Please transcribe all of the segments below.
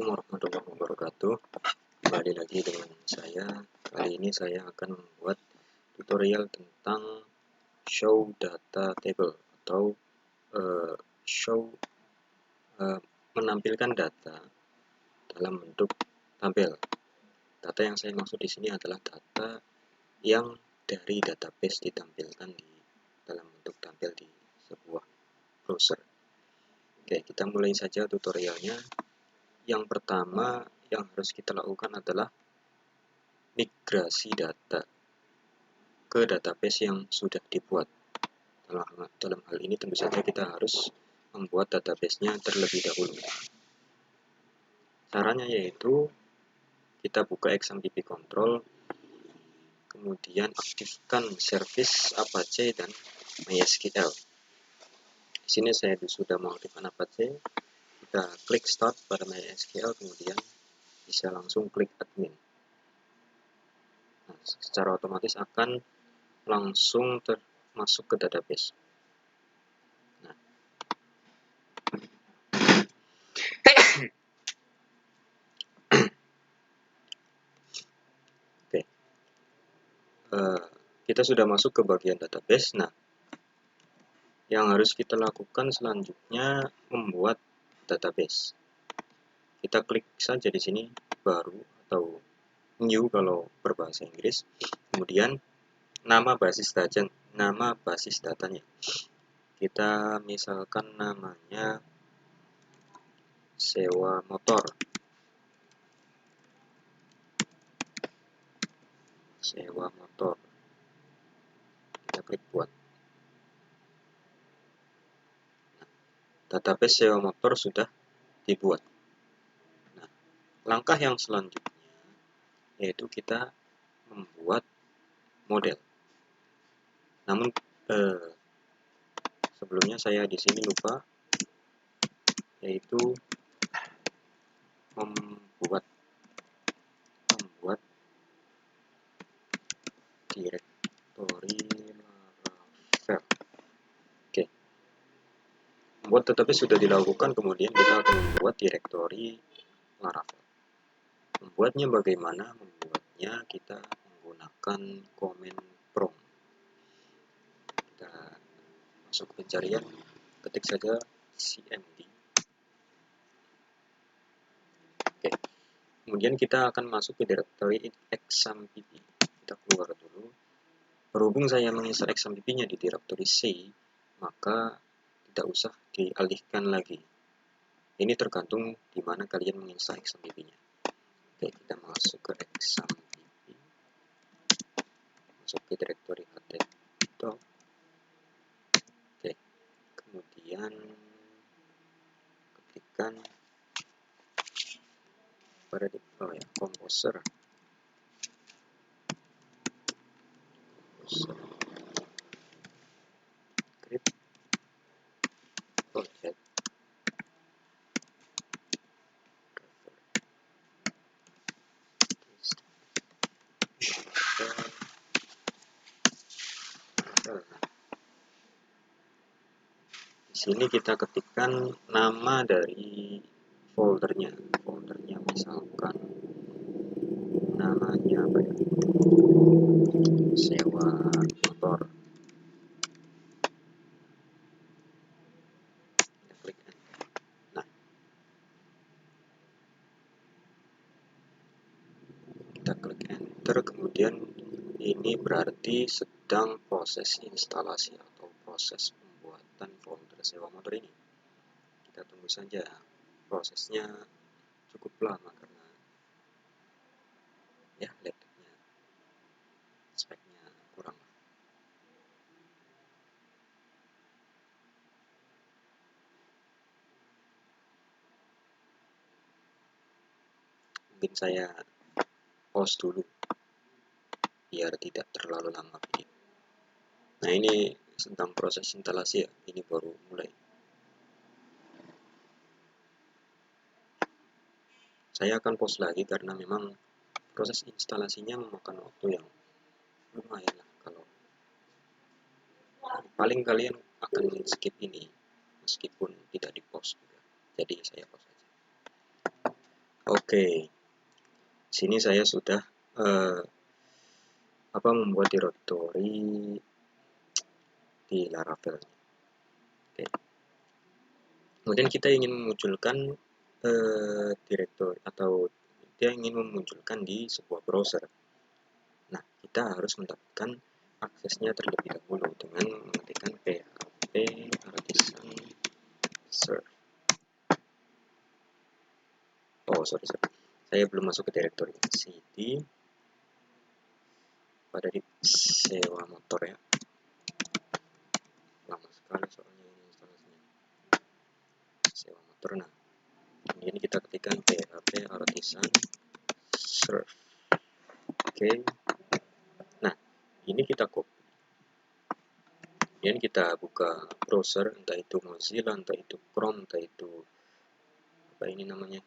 Warahmatullahi wabarakatuh. Kembali lagi dengan saya. Kali ini saya akan membuat tutorial tentang show data table atau menampilkan data dalam bentuk tabel. Data yang saya maksud di sini adalah data yang dari database ditampilkan di dalam bentuk tabel di sebuah browser. Oke, kita mulai saja tutorialnya. Yang pertama yang harus kita lakukan adalah migrasi data ke database yang sudah dibuat. Dalam hal ini tentu saja kita harus membuat database-nya terlebih dahulu. Caranya yaitu kita buka XAMPP control, kemudian aktifkan service Apache dan MySQL. Di sini saya sudah mengaktifkan Apache. Kita klik start pada MySQL, kemudian bisa langsung klik admin. Nah, secara otomatis akan langsung masuk ke database. Nah, oke, kita sudah masuk ke bagian database. Nah, yang harus kita lakukan selanjutnya membuat database. Kita klik saja di sini baru atau new kalau berbahasa Inggris. Kemudian nama basis datanya. Kita misalkan namanya sewa motor. Kita klik buat. Database sewa motor sudah dibuat. Nah, langkah yang selanjutnya yaitu kita membuat model. Namun sebelumnya saya di sini lupa, yaitu membuat direktori Laravel. Oke, membuat database sudah dilakukan, kemudian kita akan membuat direktori Laravel. Membuatnya bagaimana? Membuatnya kita menggunakan command prompt. Kita masuk pencarian, ketik saja cmd. Oke, kemudian kita akan masuk ke direktori XAMPP. Kita keluar dulu. Berhubung saya menginstal XAMPP-nya di direktori C, maka tidak usah dialihkan lagi. Ini tergantung di mana kalian menginstal XAMPP-nya. Oke, kita masuk ke XAMPP, masuk ke direktori htdoc. Oke, kemudian ketikkan pada composer. Script project. Di sini kita ketikkan nama dari foldernya misalkan namanya apa ya, sewa motor. Kita klik enter. Nah, kita klik enter, kemudian ini berarti sedang proses instalasi atau proses pembuatan folder sewa motor ini. Kita tunggu saja, prosesnya cukup lama karena ya laptopnya speknya kurang. Mungkin saya pause dulu biar tidak terlalu lama video. Nah, ini sedang proses instalasi ya, ini baru mulai. Saya akan pause lagi karena memang proses instalasinya memakan waktu yang lumayan lah. Kalau paling kalian akan skip ini meskipun tidak di pause juga. Jadi saya pause aja. Oke, sini saya sudah membuat directory di Laravel. Oke. Kemudian kita ingin memunculkan directory atau dia ingin memunculkan di sebuah browser. Nah, kita harus mendapatkan aksesnya terlebih dahulu dengan mengetikkan php artisan serve. Oh, sorry. Saya belum masuk ke directory. cd pada di sewa motor ya. Lama sekali soalnya ini instalasinya. Sewa motor. Nah, ini kita ketikkan php artisan serve. Oke. Nah, ini kita copy. Kemudian kita buka browser, entah itu Mozilla, entah itu Chrome, entah itu apa ini namanya.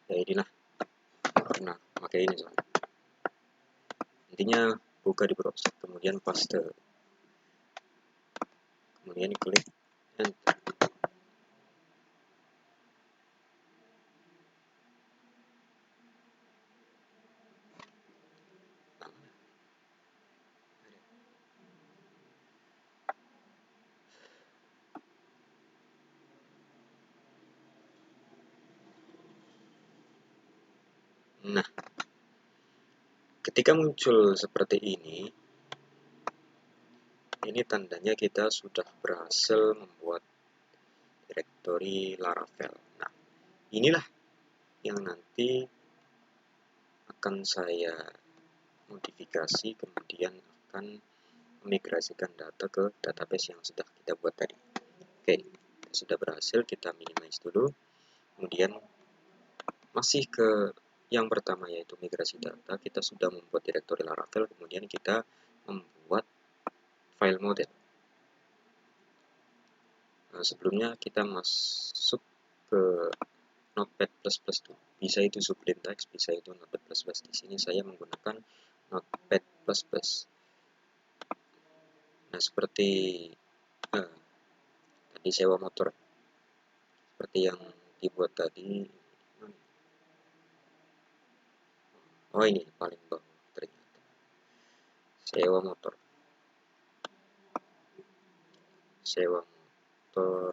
Ya inilah, pernah pakai ini soalnya. Intinya buka di browser, kemudian paste, kemudian klik enter. Nah, ketika muncul seperti ini tandanya kita sudah berhasil membuat directory Laravel. Nah, inilah yang nanti akan saya modifikasi, kemudian akan memigrasikan data ke database yang sudah kita buat tadi. Oke, sudah berhasil, kita minimize dulu. Kemudian masih ke yang pertama yaitu migrasi data, kita sudah membuat directory Laravel, kemudian kita membuat file model. Nah, sebelumnya kita masuk ke Notepad++ dulu. Bisa itu Sublime Text, bisa itu Notepad++. Di sini saya menggunakan Notepad++. Nah, seperti tadi sewa motor, seperti yang dibuat tadi. Oh, ini paling bawah ternyata. Sewa motor. Sewa motor.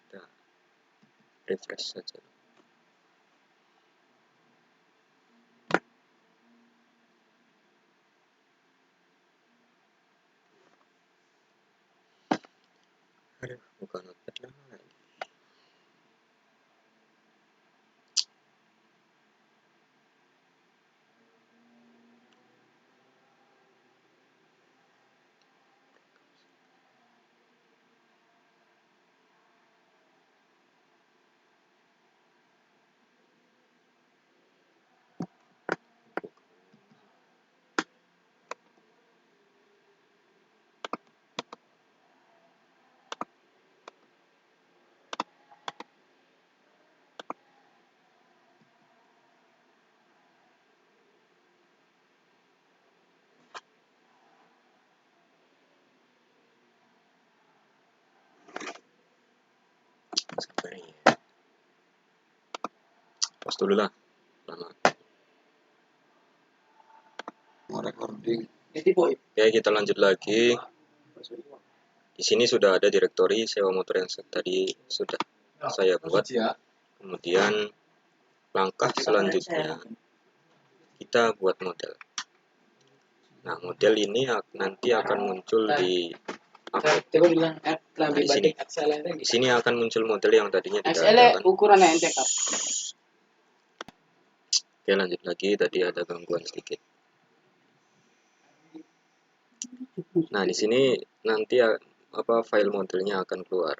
Kita refresh saja. Aduh, bukan Notepad lagi. Sabar ya. Pause dulu lah. Lama. Recording. Oke, kita lanjut lagi. Di sini sudah ada directory sewa motor yang tadi sudah saya buat. Kemudian langkah selanjutnya kita buat model. Nah, model ini nanti akan muncul di di sini. Di sini akan muncul model yang tadinya tidak ada kan. Oke, lanjut lagi. Tadi ada gangguan sedikit. Nah, di sini nanti file modelnya akan keluar.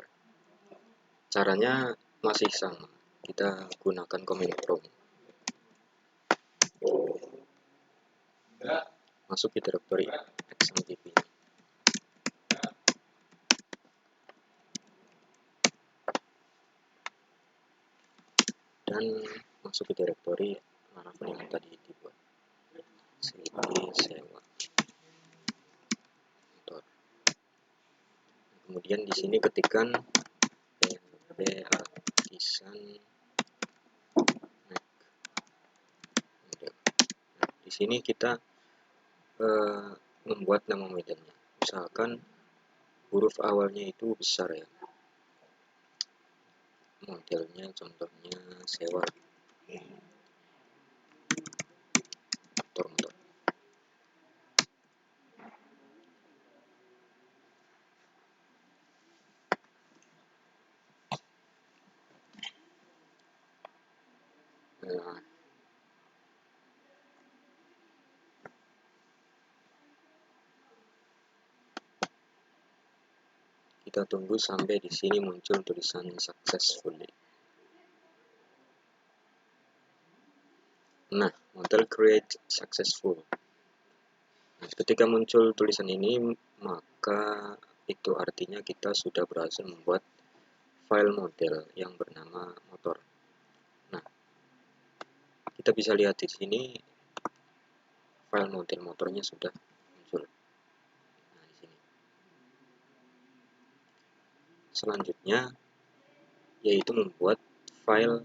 Caranya masih sama. Kita gunakan command prompt. Masuk ke directory XMPP. dan masuk ke direktori halaman yang tadi dibuat, CD sewa motor. Kemudian di sini ketikkan PLB Artisan Mac model. Nah, di sini kita membuat nama modelnya. Misalkan huruf awalnya itu besar ya. Modelnya contohnya sewa motor. Nah, kita tunggu sampai di sini muncul tulisan successfully. Nah, model create successful. Nah, ketika muncul tulisan ini, maka itu artinya kita sudah berhasil membuat file model yang bernama motor. Nah, kita bisa lihat di sini file model motornya sudah muncul. Nah, di sini. Selanjutnya yaitu membuat file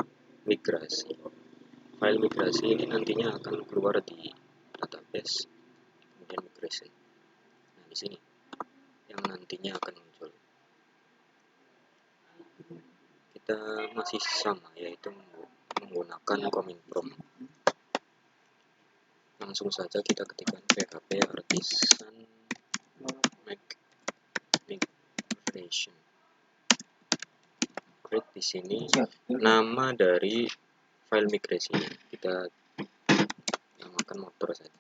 migrasi. File migrasi ini nantinya akan keluar di database, kemudian migration. Nah, di sini yang nantinya akan muncul. Kita masih sama, yaitu menggunakan command prompt. Langsung saja kita ketikkan PHP Artisan Mac Migration. Create di sini nama dari file migrasi. Kita namakan motor saja.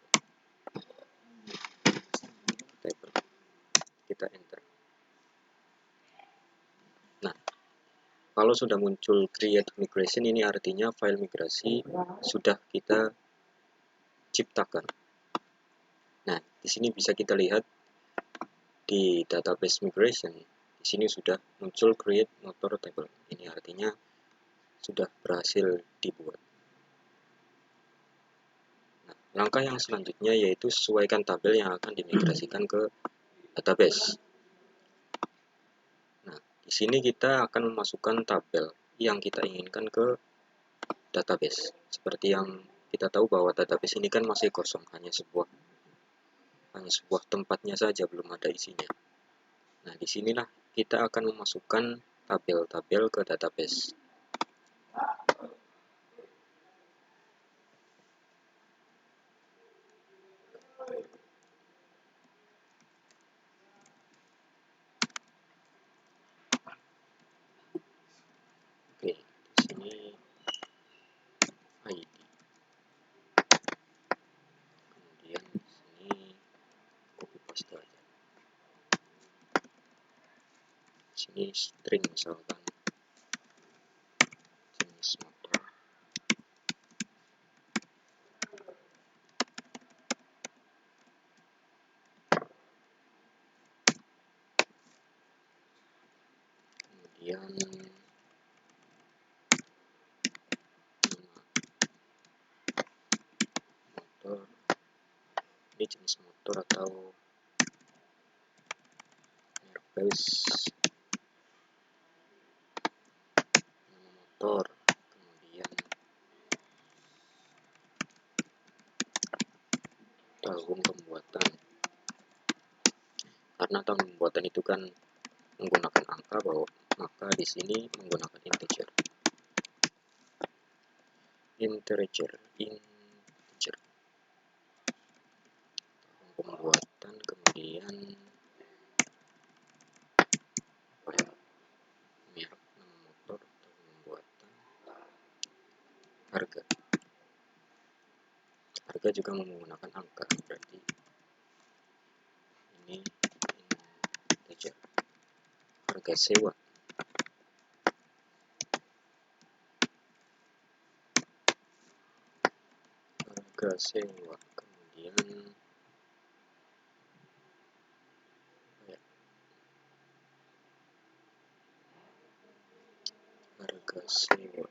Kita enter. Nah, kalau sudah muncul create migration, ini artinya file migrasi sudah kita ciptakan. Nah, di sini bisa kita lihat di database migration. Di sini sudah muncul create motor table. Ini artinya sudah berhasil dibuat. Nah, langkah yang selanjutnya yaitu sesuaikan tabel yang akan dimigrasikan ke database. Nah, di sini kita akan memasukkan tabel yang kita inginkan ke database. Seperti yang kita tahu bahwa database ini kan masih kosong, hanya sebuah tempatnya saja, belum ada isinya. Nah, disinilah kita akan memasukkan tabel-tabel ke database. Oke, di sini ID. Kemudian di sini copy paste aja. Di sini string misalkan jenis motor. Kemudian motor. Ini jenis motor atau merek base. Nama motor. Kemudian tahun pembuatan. Karena tahun pembuatan itu kan menggunakan angka, bahwa maka di sini menggunakan integer. Pembuatan, kemudian merek, nama motor, pembuatan, harga juga menggunakan angka, berarti ini integer. Harga sewa, kemudian harga sewa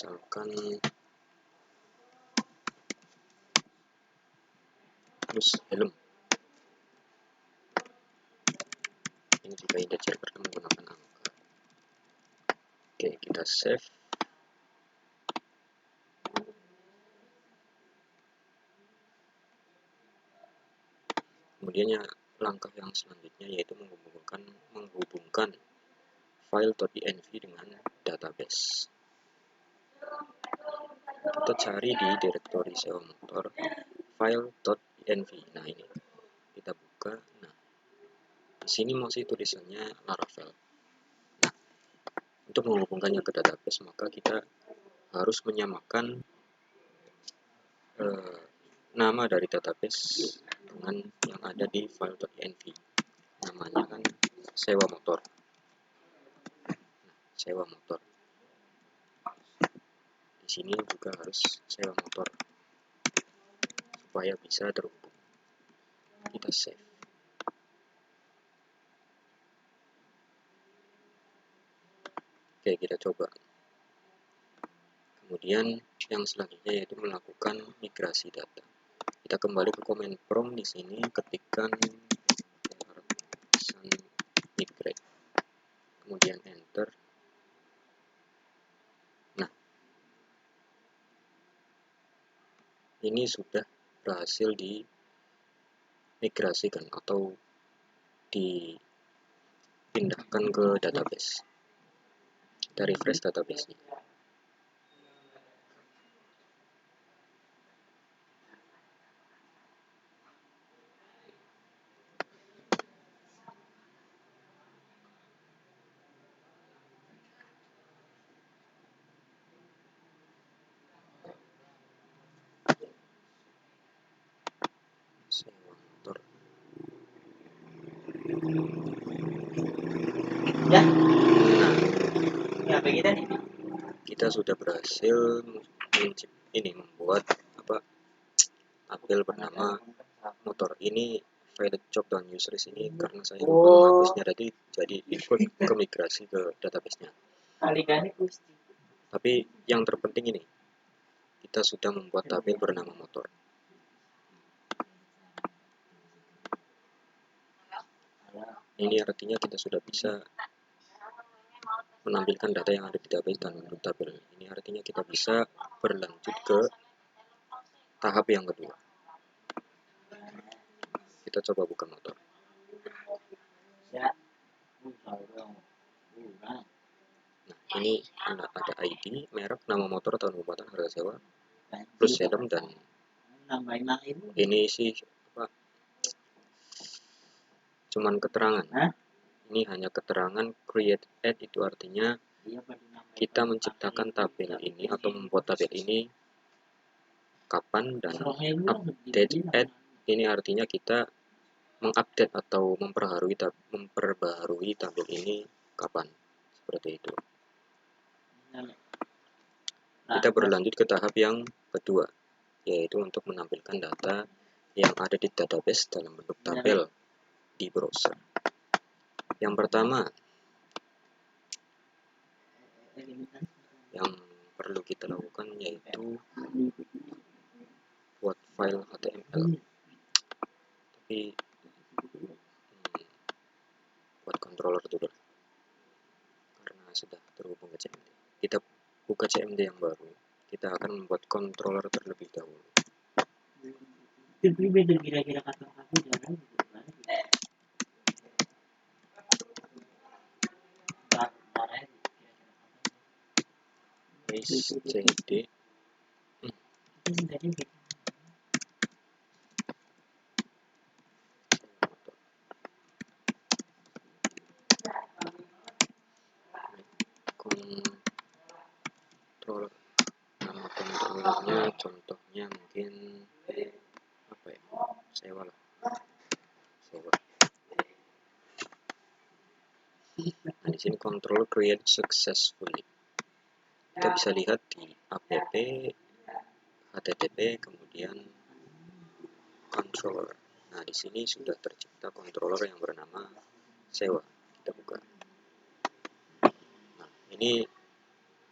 misalkan terus helm. Ini juga integer karena menggunakan angka. Oke, kita save. Kemudian ya, langkah yang selanjutnya yaitu menghubungkan file .env dengan database. Kita cari di direktori sewa motor file.env. Nah, ini kita buka. Nah, di sini masih tulisannya Laravel. Nah, untuk menghubungkannya ke database, maka kita harus menyamakan nama dari database dengan yang ada di file.env. Namanya kan sewa motor. Nah, sewa motor. Di sini juga harus sewa motor supaya bisa terhubung. Kita save. Oke, kita coba. Kemudian yang selanjutnya yaitu melakukan migrasi data. Kita kembali ke command prompt. Di sini ketikkan migrate, kemudian enter. Nah, ini sudah berhasil dimigrasikan atau dipindahkan ke database. Kita refresh database-nya. Sewa motor. Ya. Ya, kita nih. Kita sudah berhasil membuat tabel bernama motor. Ini file job.useries ini karena saya lupa menghapusnya, jadi ikut ke migrasi ke database-nya. Tapi yang terpenting ini, kita sudah membuat tabel bernama motor. Ini artinya kita sudah bisa menampilkan data yang ada di database dan bentuk tabel. Ini artinya kita bisa berlanjut ke tahap yang kedua. Kita coba buka motor. Nah, ini ada ID, merek, nama motor, tahun pembuatan, harga sewa, plus helm, dan ini sih cuman keterangan. Ini hanya keterangan create add, itu artinya kita menciptakan tabel ini atau membuat tabel ini kapan, dan update add ini artinya kita mengupdate atau memperbaharui tabel ini kapan, seperti itu. Kita berlanjut ke tahap yang kedua, yaitu untuk menampilkan data yang ada di database dalam bentuk tabel di browser. Yang pertama yang perlu kita lakukan yaitu buat file HTML. Tapi buat controller dulu karena sudah terhubung ke CMD. Kita buka CMD yang baru. Kita akan membuat controller terlebih dahulu. CD controller. Nama controllernya contohnya mungkin apa ya, sewa lah, sewa. Nah, di sini control create successfully. Kita bisa lihat di app, http, kemudian controller. Nah, di sini sudah tercipta controller yang bernama sewa. Kita buka. Nah, ini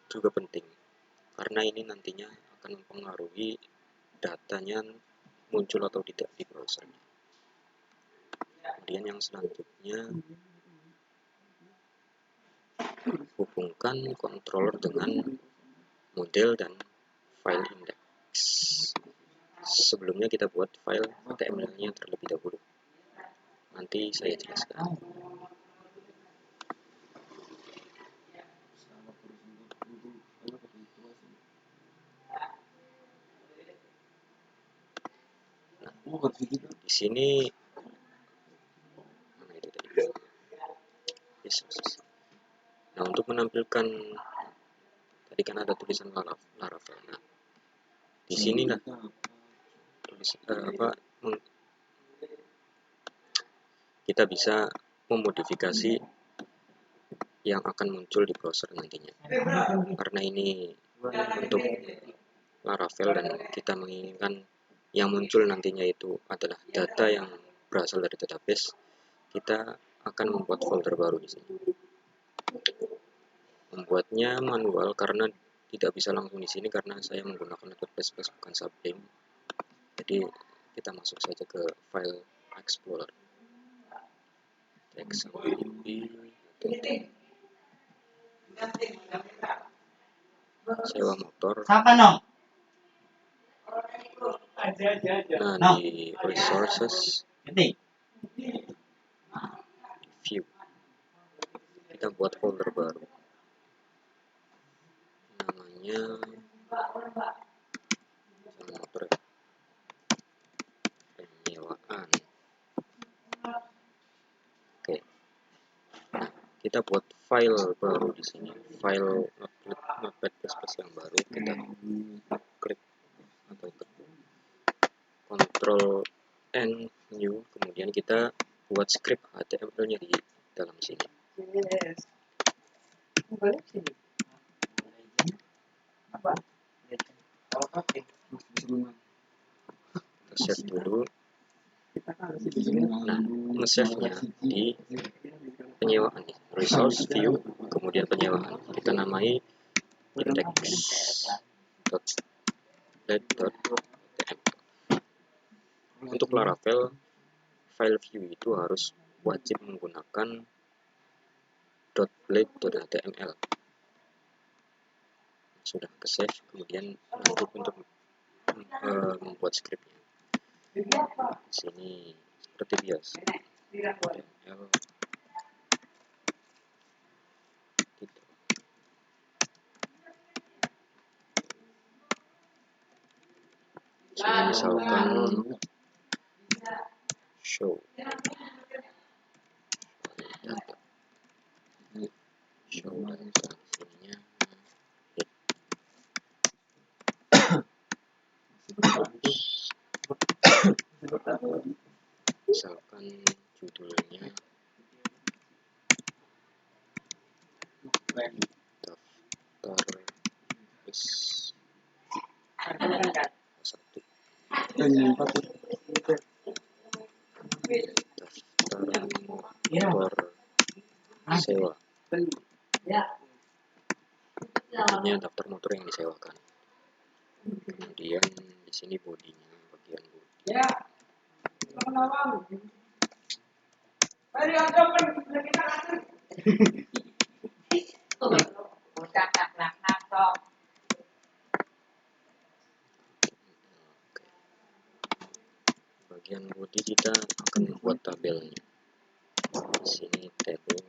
juga penting karena ini nantinya akan mempengaruhi datanya muncul atau tidak di browser. Kemudian yang selanjutnya, hubungkan controller dengan model dan file index. Sebelumnya kita buat file HTML-nya terlebih dahulu. Nanti saya jelaskan. Nah, di sini mana itu tadi? Nah, untuk menampilkan tadi kan ada tulisan Laravel. Nah, di sini lah kita bisa memodifikasi yang akan muncul di browser nantinya. Karena ini untuk Laravel dan kita menginginkan yang muncul nantinya itu adalah data yang berasal dari database, kita akan membuat folder baru di sini. Membuatnya manual karena tidak bisa langsung di sini karena saya menggunakan Notepad++ bukan Sublime. Jadi kita masuk saja ke file Explorer. Text sampai sewa motor. Nah, di resources, view, kita buat folder baru. Namanya sewa motor, penyewaan. Oke. Nah, kita buat file baru di sini, file Notepad++ yang baru. Kita klik atau Ctrl N new, kemudian kita buat script HTML-nya di dalam sini. Kita save dulu. Nah, nge-save-nya di penyewaan, resource view, kemudian penyewaan. Kita namai index.blade.html. Untuk Laravel, file view itu harus wajib menggunakan .blade.html. Sudah ke save, kemudian lanjut untuk membuat scriptnya. Di sini seperti biasa, HTML gitu. Sini misalkan show data, show data, sininya misalkan judulnya daftar list 1, daftar motor sewa, artinya daftar motor yang disewakan. Kemudian di sini bodinya, bagian bodi. Bagian bodi kita akan membuat tabelnya. Di sini table.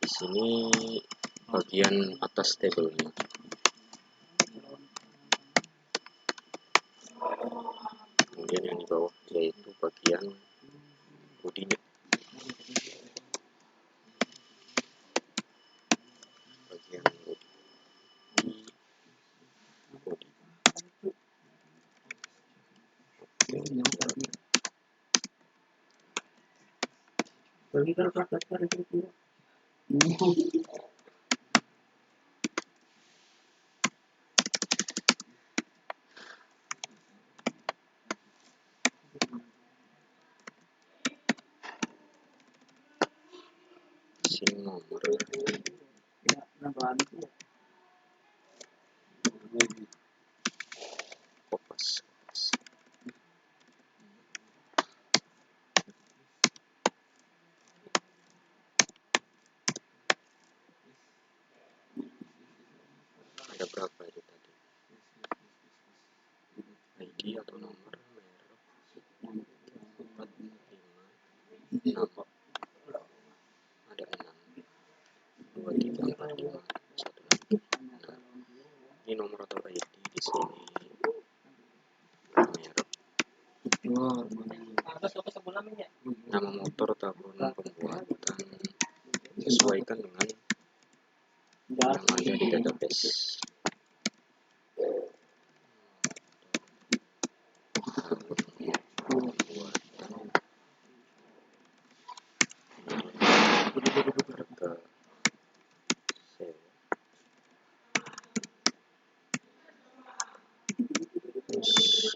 Di sini bagian atas tabelnya. Kemudian yang di bawah yaitu bagian bodinya. Bagian bodi. sini nomor kopas. Ada berapa itu tadi? ID atau nomor merek 4, 5, 6. Ada 6, 2, 3, 4, 5, 1 lagi. Nah, ini nomor atau ID di sini merek, nama motor, tahun pembuatan, sesuaikan dengan yang ada di database. Harga sewa, terus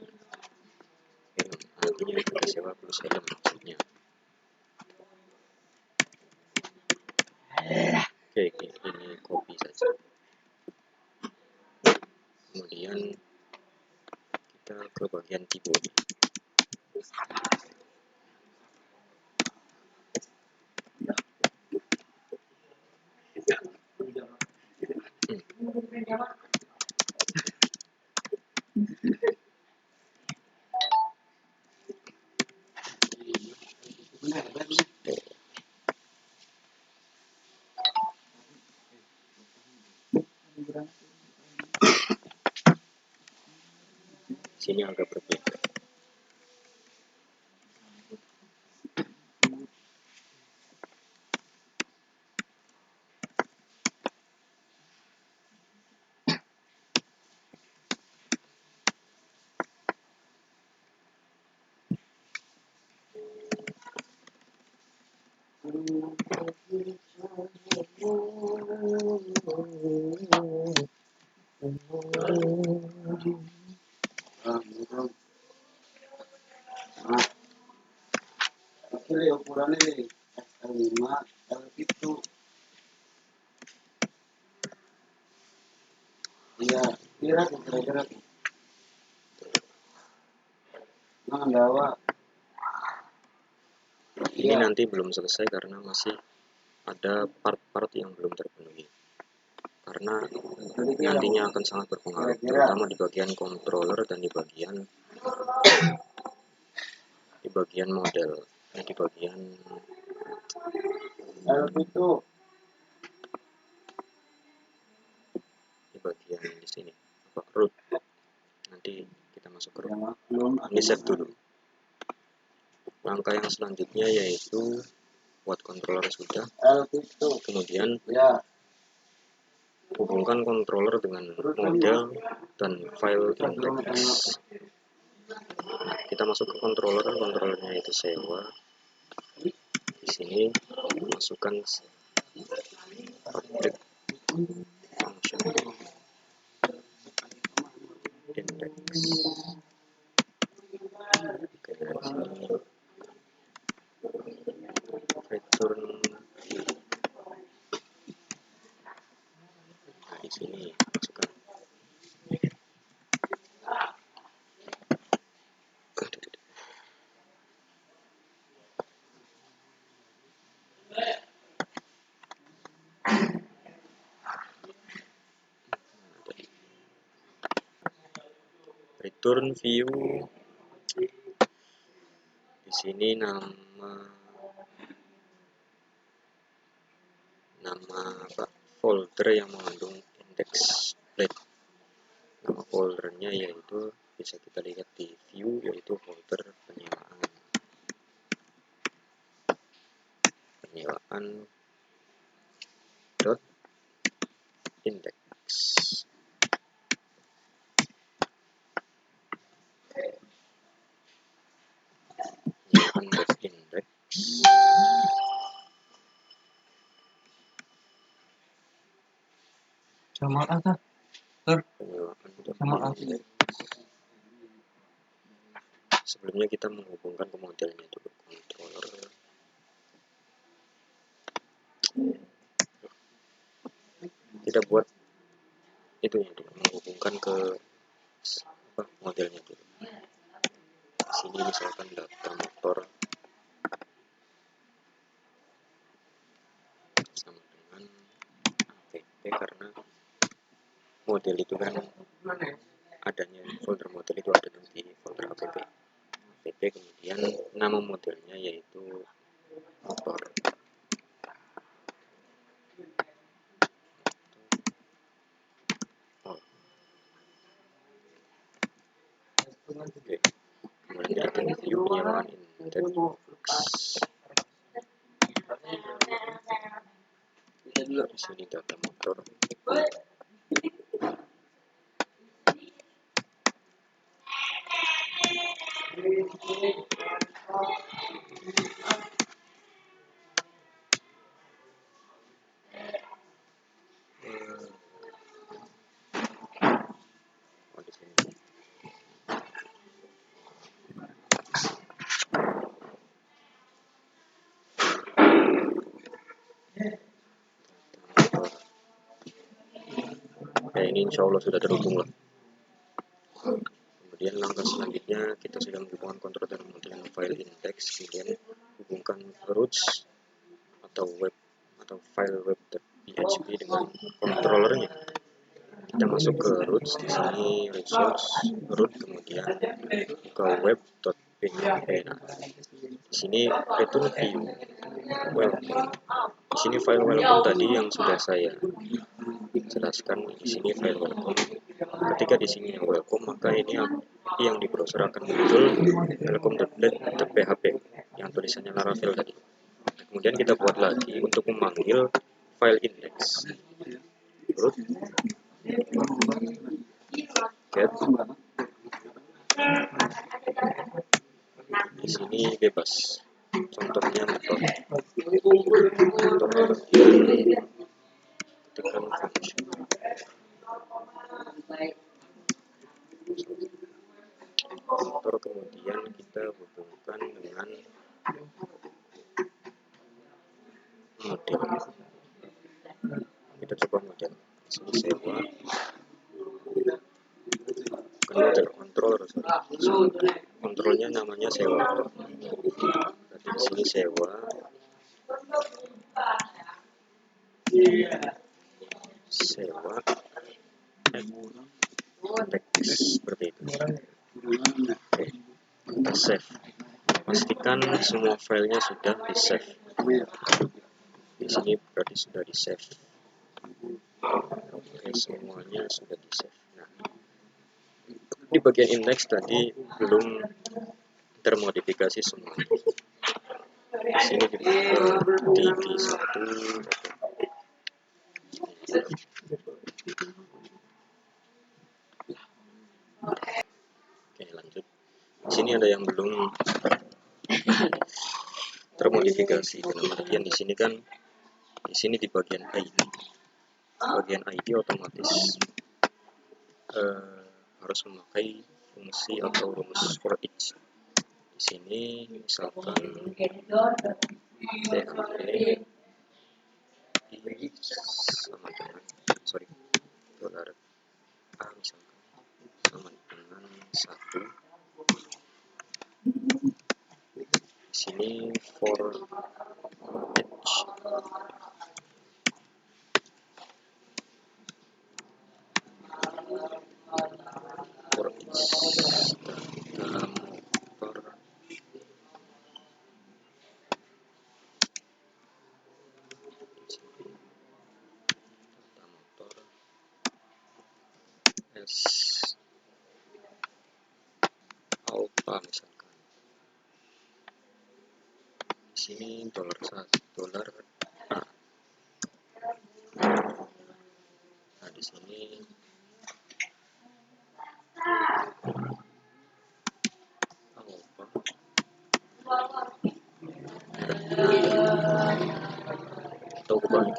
helm, artinya harga sewa plus helm maksudnya. Oke, ini copy saja. Kemudian kita ke bagian tipe. Sini agak berbeda. Ini ukurannya L5, L7. Iya, kira-kira. Nah, bawa. Ini nanti belum selesai karena masih ada part-part yang belum terpenuhi. Karena nantinya akan sangat berpengaruh, terutama di bagian controller dan di bagian model, di bagian di sini apa root. Nanti kita masuk ke root. Ini save dulu. Langkah yang selanjutnya yaitu buat controller sudah, kemudian hubungkan controller dengan model dan file index. Kita masuk ke controllernya itu sewa. Di sini masukkan objek function index. Oke, dari sini return view. Nah, di sini masukkan return view. Di sini nama apa, folder yang mengandung index plate. Nama foldernya yaitu bisa kita lihat di view, yaitu folder penyewaan dot index. Penyewaan dot index. Sama apa? Penyewaan dot index. Sebelumnya kita menghubungkan ke modelnya dulu, controller Kita buat itu ya dulu, menghubungkan ke modelnya dulu. Di sini misalkan data motor sama dengan app, karena model itu kan adanya folder model itu ada di folder app. Kemudian nama modelnya yaitu motor. Oke. Kemudian kita view penyewaan index. Di sini data motor. Oh, di sini. Ya, ini insya Allah sudah terhubung lah. Kemudian langkah selanjutnya kita sudah menghubungkan kontrol dan kemudian file index, kemudian hubungkan roots atau web atau file web.php dengan controllernya. Kita masuk ke roots, di sini resource root, kemudian ke web.php. Nah, di sini return view welcome. Di sini file welcome tadi yang sudah saya jelaskan. Di sini file welcome. Ketika di sini yang welcome, maka ini yang di browser akan muncul welcome.php yang tulisannya Laravel tadi. Kemudian kita buat lagi untuk memanggil file index. Root get. Di sini bebas. Contohnya motor. Ketikkan function. Motor, kemudian kita hubungkan dengan model. Kita coba model. Di sini sewa. Bukan model, kontrolnya namanya sewa. Berarti di sini sewa. Sewa teks seperti itu. Oke, kita save. Pastikan semua filenya sudah di save. Di sini berarti sudah di save. Oke, semuanya sudah di save. Nah, di bagian index tadi belum termodifikasi semua. Di sini dibuka DB1. Oke, lanjut. Di sini ada yang belum termodifikasi. Kemudian di sini kan, di sini di bagian ID otomatis harus memakai fungsi atau rumus for each. Di sini misalkan PHP sama dengan $a misalkan sama dengan 1. Di sini for each data motor S alpha misalkan. Di sini $1 $a. Nah, di sini atau kebalik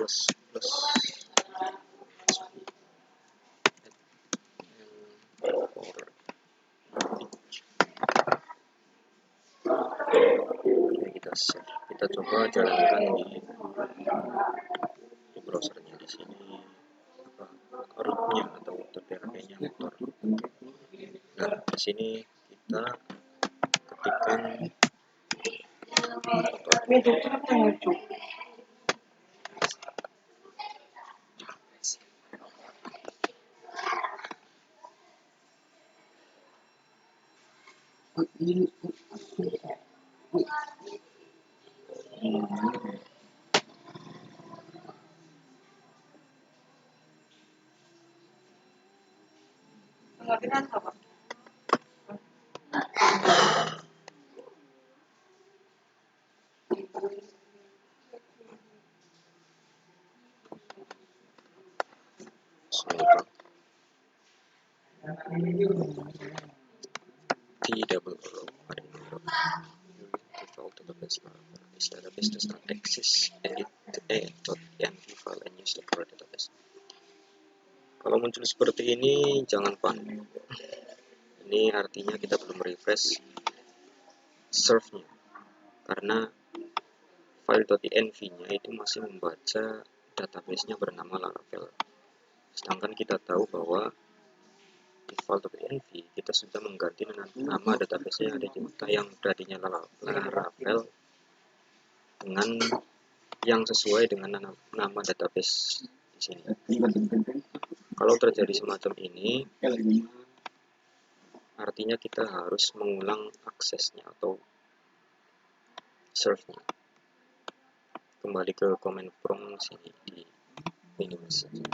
plus plus Oke, kita save. Kita coba jalankan di browsernya di sini apa rootnya atau PHP-nya motor. Nah, di sini kita ketikkan motor. This database does not exist and .env file and use the for database. Kalau muncul seperti ini jangan panik. Ini artinya kita belum refresh serve-nya karena file.env-nya itu masih membaca database-nya bernama Laravel. Sedangkan kita tahu bahwa di file.env kita sudah mengganti dengan nama database-nya yang tadinya Laravel dengan yang sesuai dengan nama database di sini. Kalau terjadi semacam ini, artinya kita harus mengulang aksesnya atau serve-nya. Kembali ke command prompt sini di minimize saja.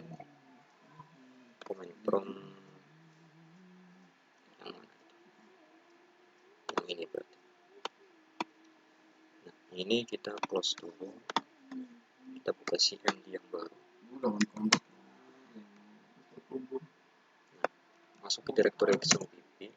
Command prompt yang mana? Yang ini berarti. Nah, ini kita close dulu. Kita buka CMD yang baru. Masuk ke directory XMPP.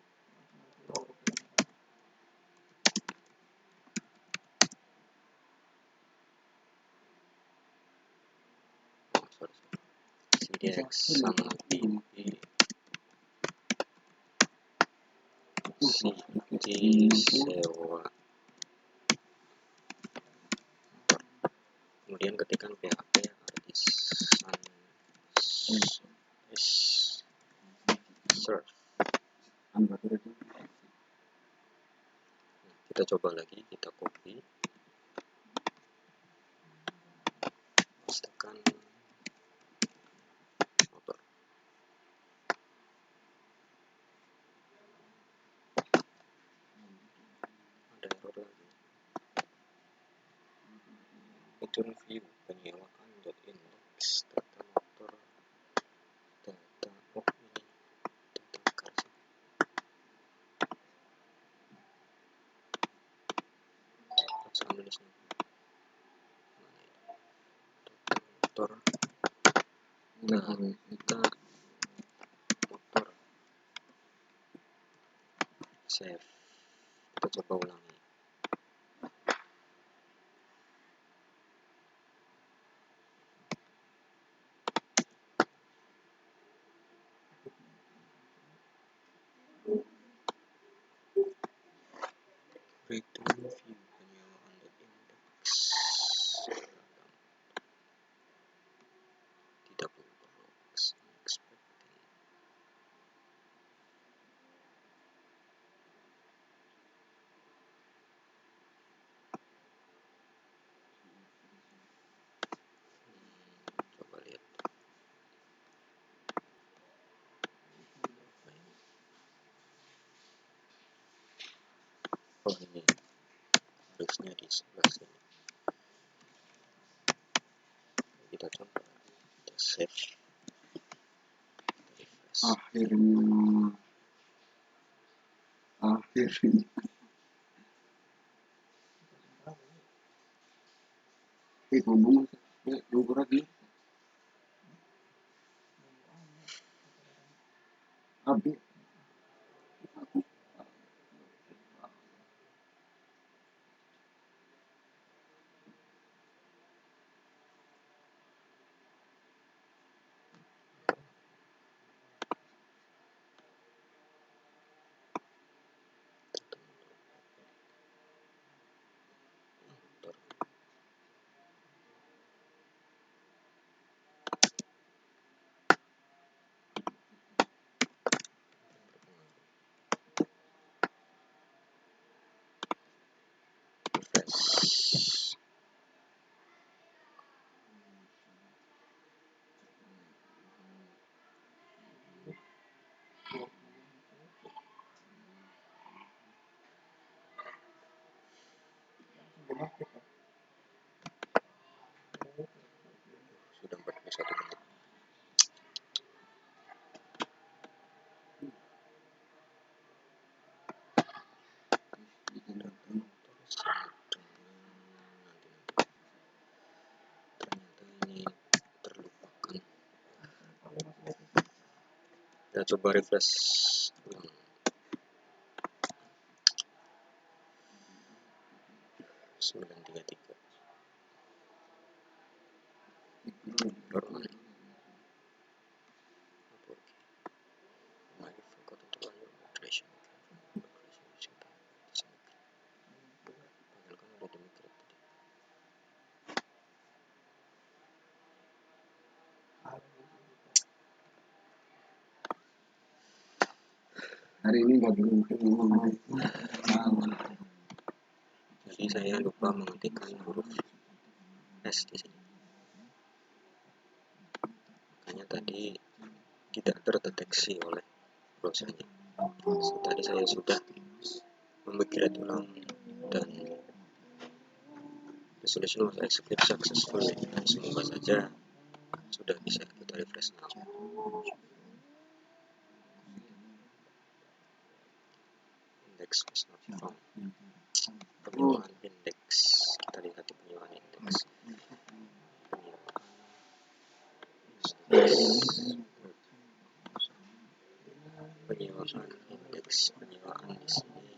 CDX sama PP CT sewa. Kemudian ketikkan PHP artisan serve. Kita coba lagi, kita copy, pastekan motor. Ada error lagi. Return view penyewaan .index data motor data ini data karsa. Paksa nulisnya. Motor data motor save. Kita coba ulangi. Return view penyewaan .index tidak berbox unexpected. Coba lihat. Oh, ini harusnya di sebelah sini. Kita coba, kita save, kita refresh. Akhirnya ngomong nunggu lagi tapi refresh. Sudah 41 menit. Ternyata ini terlupakan. Kita coba refresh ulang. Sembilan tiga tiga. Baru mana? hari ini nggak beruntung ngomong. Jadi saya lupa mengetikkan huruf S di sini. Makanya tadi tidak terdeteksi oleh browsernya. Tadi saya sudah memikirkan ulang dan resolution was executed successfully, dan semoga saja sudah bisa kita refresh now. Index was not found. Penyewaan indeks, kita lihat di penyewaan indeks. Penyewaan indeks, penyewaan di sini.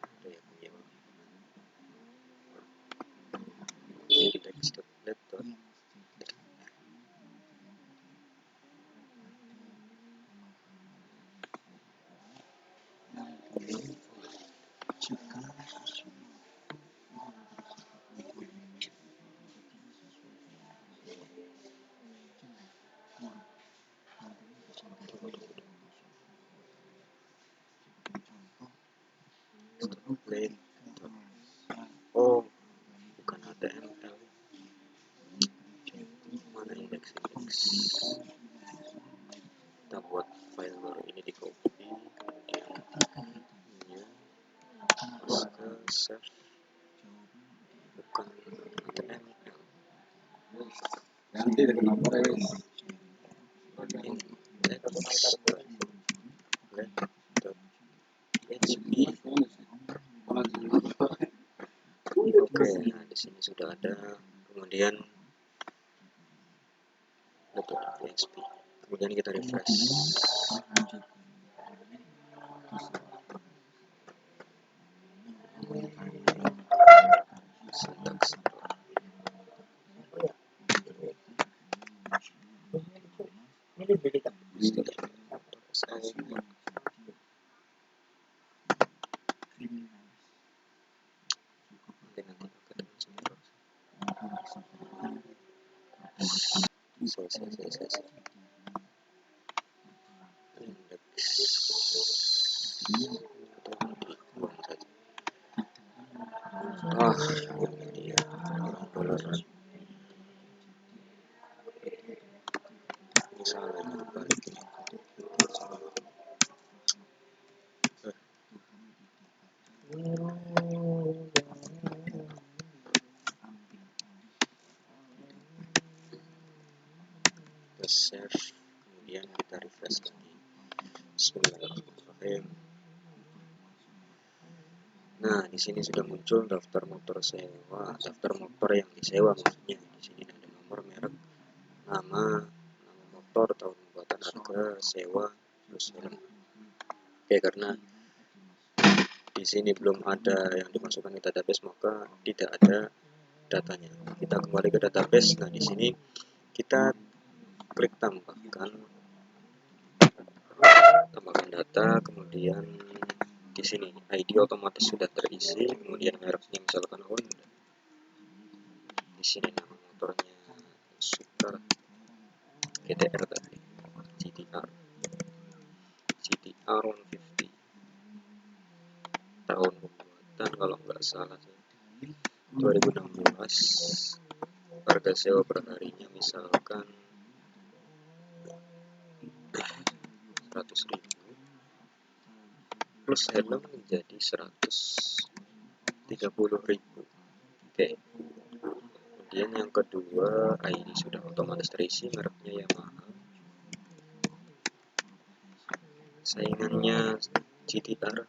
Ada ya penyewa. Index.net. Oh, bukan HTML. Mana indeks? Kita buat file baru ini, di copy, kemudian new, terus ke save. Bukan HTML. Nanti ada kenapa ya? Oke, nah di sini sudah ada. Kemudian .php. Kemudian kita refresh. Syntax selesai. Indeks dibuang saja. Ini dia dolar. Ini salah, ini balik. Kita save, kemudian kita refresh lagi. Bismillahirrahmanirrahim. Nah, di sini sudah muncul daftar motor sewa, daftar motor yang disewa maksudnya. Di sini ada nomor, merek, nama, motor, tahun pembuatan, harga sewa, terus helm. Oke, karena di sini belum ada yang dimasukkan ke database, maka tidak ada datanya. Kita kembali ke database. Nah, di sini kita klik tambahkan data, kemudian di sini ID otomatis sudah terisi, kemudian mereknya misalkan Honda. Di sini nama motornya Super GTR tadi, GTR 150, tahun pembuatan kalau nggak salah 2016. Harga sewa per harinya misalkan 100.000 plus helm menjadi 130.000. Oke. Kemudian yang kedua, ID sudah otomatis terisi, mereknya Yamaha. Saingannya GTR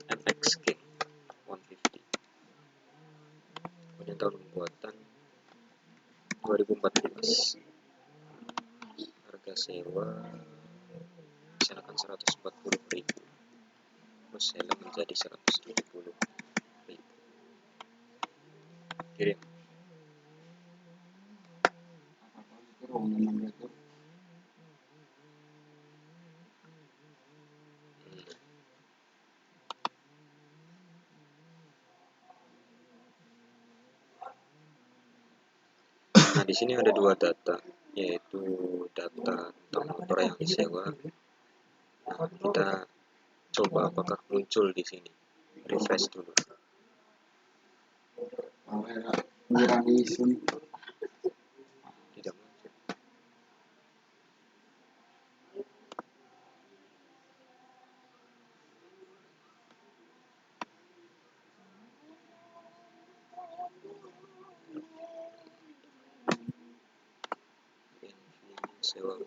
MX King 150. Kemudian tahun pembuatan 2014. Harga sewa misalkan 140.000 plus helm menjadi 170.000. Kirim. Nah, di sini ada dua data, yaitu data tentang motor yang disewa. Nah, kita coba apakah muncul di sini. Refresh dulu. Tidak muncul. Sewa